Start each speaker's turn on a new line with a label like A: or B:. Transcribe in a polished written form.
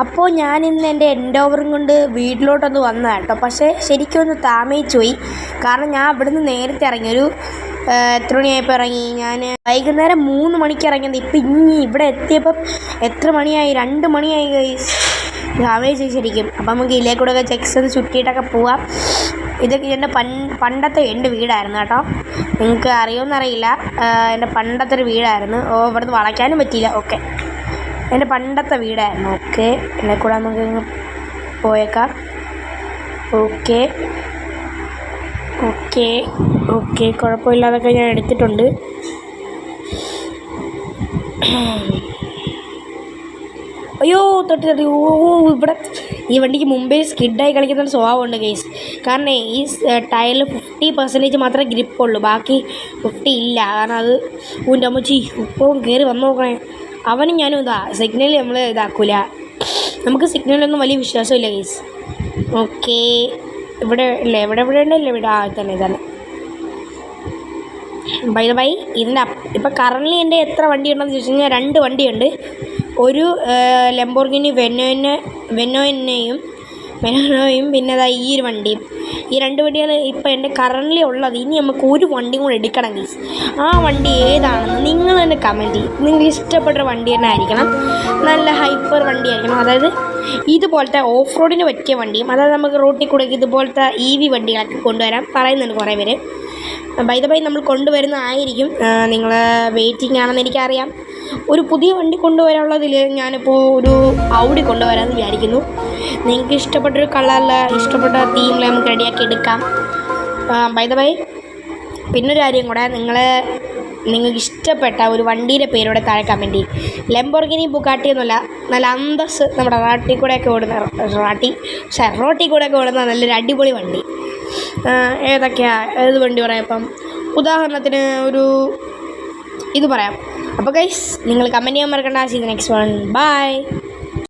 A: അപ്പോൾ ഞാനിന്ന് എൻ്റെ എൻഡ് ഓവറും കൊണ്ട് വീട്ടിലോട്ടൊന്ന് വന്നതാണ് കേട്ടോ. പക്ഷേ ശരിക്കും ഒന്ന് താമസിച്ചു പോയി. കാരണം ഞാൻ ഇവിടുന്ന് നേരത്തെ ഇറങ്ങി. എത്ര മണിയായപ്പോൾ ഇറങ്ങി? ഞാൻ വൈകുന്നേരം 3 മണിക്ക് ഇറങ്ങിയത്. ഇപ്പം ഇനി ഇവിടെ എത്തിയപ്പം എത്ര മണിയായി? 2 മണിയായി ഗൈസ്. താമസിച്ചു ശരിക്കും. അപ്പം നമുക്ക് ഇതിലേക്കൂടെ ഒക്കെ ചെക്സ് ചുറ്റിയിട്ടൊക്കെ പോവാം. ഇതൊക്കെ എൻ്റെ പണ്ടത്തെ എൻ്റെ വീടായിരുന്നു കേട്ടോ. നിങ്ങൾക്ക് അറിയുമെന്നറിയില്ല. എൻ്റെ പണ്ടത്തെ ഒരു വീടായിരുന്നു. ഇവിടുന്ന് വളയ്ക്കാനും പറ്റിയില്ല. ഓക്കെ, എൻ്റെ പണ്ടത്തെ വീടായിരുന്നു. ഓക്കെ, എന്നെ കൂടെ നമുക്ക് പോയേക്കാം. ഓക്കെ ഓക്കെ ഓക്കെ കുഴപ്പമില്ലാതൊക്കെ ഞാൻ എടുത്തിട്ടുണ്ട്. അയ്യോ തൊട്ടി. ഇവിടെ ഈ വണ്ടിക്ക് മുമ്പേ സ്കിഡായി കളിക്കുന്ന ഒരു സ്വഭാവമുണ്ട് ഗൈസ്. കാരണം ഈ ടയറിൽ 50% മാത്രമേ ഗ്രിപ്പുള്ളൂ, ബാക്കി 50 ഇല്ല. കാരണം അത് ഊൻ്റെ അമ്മച്ചി ഇപ്പം കയറി വന്ന് നോക്കണേ. അവനും ഞാനും സിഗ്നൽ നമ്മൾ ഇതാക്കൂല. നമുക്ക് സിഗ്നലൊന്നും വലിയ വിശ്വാസമില്ല ഗൈസ്. ഓക്കെ, ഇവിടെ ഇല്ലേ? എവിടെ ഉണ്ടല്ലോ ഇവിടെ. തന്നെ ഇതാണ്. ബൈ ഇതിൻ്റെ ഇപ്പം കറൻലി എൻ്റെ എത്ര വണ്ടി ഉണ്ടെന്ന് ചോദിച്ചു കഴിഞ്ഞാൽ 2 വണ്ടിയുണ്ട്. ഒരു ലംബോർഗിനി വെനോയും പിന്നെ ഈ ഒരു വണ്ടിയും. ഈ 2 വണ്ടിയാണ് ഇപ്പം എൻ്റെ കറൻലി ഉള്ളത്. ഇനി നമുക്ക് ഒരു വണ്ടിയും കൂടെ എടുക്കണം ഗൈസ്. ആ വണ്ടി ഏതാണെന്ന് നിങ്ങൾ തന്നെ കമൻറ്റ് ചെയ്യും. നിങ്ങൾക്ക് ഇഷ്ടപ്പെട്ട വണ്ടി തന്നെ ആയിരിക്കണം. നല്ല ഹൈപ്പർ വണ്ടി ആയിരിക്കണം. അതായത് ഇതുപോലത്തെ ഓഫ് റോഡിന് പറ്റിയ വണ്ടിയും, അതായത് നമുക്ക് റോട്ടിൽ കൂടെ ഇതുപോലത്തെ EV വണ്ടികളൊക്കെ കൊണ്ടുവരാൻ പറയുന്നുണ്ട് കുറേ പേര്. ബൈ നമ്മൾ കൊണ്ടുവരുന്നതായിരിക്കും. നിങ്ങൾ വെയിറ്റിംഗ് ആണെന്ന് എനിക്കറിയാം. ഒരു പുതിയ വണ്ടി കൊണ്ടുവരാനുള്ളതിൽ ഞാനിപ്പോൾ ഒരു ഔഡി കൊണ്ടുവരാമെന്ന് വിചാരിക്കുന്നു. നിങ്ങൾക്ക് ഇഷ്ടപ്പെട്ടൊരു കളറിൽ ഇഷ്ടപ്പെട്ട തീമിൽ നമുക്ക് റെഡിയാക്കി എടുക്കാം. ബൈ പിന്നൊരു കാര്യം കൂടെ, നിങ്ങൾക്ക് ഇഷ്ടപ്പെട്ട ഒരു വണ്ടിയുടെ പേരോടെ താഴെ കമൻറ്റ് ചെയ്യും. ലംബോർഗിനി ബുഗാട്ടി എന്നല്ല, നല്ല അന്തസ് നമ്മുടെ റോട്ടിൽ കൂടെയൊക്കെ ഓടുന്ന നല്ലൊരു അടിപൊളി വണ്ടി ഏത് വണ്ടി പറയാം? ഇപ്പം ഉദാഹരണത്തിന് ഇത് പറയാം. അപ്പോൾ ഗൈസ്, നിങ്ങൾ കമൻറ്റ് ചെയ്യാൻ മറക്കണ്ട. See the next one. By.